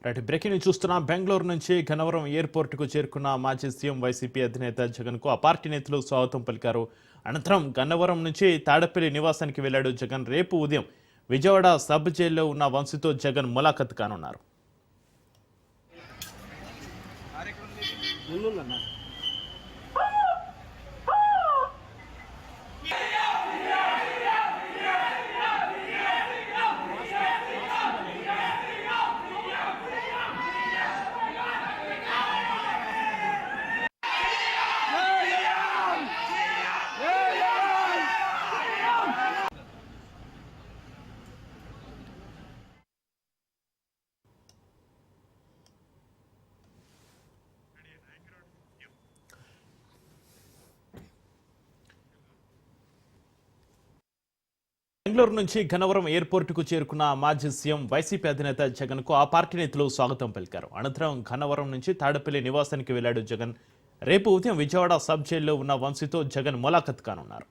Right breaking news చూస్తున్నాం. బెంగళూరు నుంచి గన్నవరం ఎయిర్పోర్టుకు చేరుకున్న మాజీ సీఎం వైసీపీ అధినేత జగన్కు ఆ పార్టీ నేతలు స్వాగతం పలికారు. అనంతరం గన్నవరం నుంచి తాడపల్లి నివాసానికి వెళ్లాడు జగన్. రేపు ఉదయం విజయవాడ సబ్ జైల్లో ఉన్న వంశీతో జగన్ ములాఖత్ కానున్నారు. బెంగళూరు నుంచి గన్నవరం ఎయిర్పోర్టుకు చేరుకున్న మాజీ సీఎం వైసీపీ అధినేత జగన్కు ఆ పార్టీ నేతలు స్వాగతం పలికారు. అనంతరం గన్నవరం నుంచి తాడపల్లి నివాసానికి వెళ్లాడు జగన్. రేపు ఉదయం విజయవాడ సబ్ జైల్లో ఉన్న వంశీతో జగన్ ములాఖత్ కానున్నారు.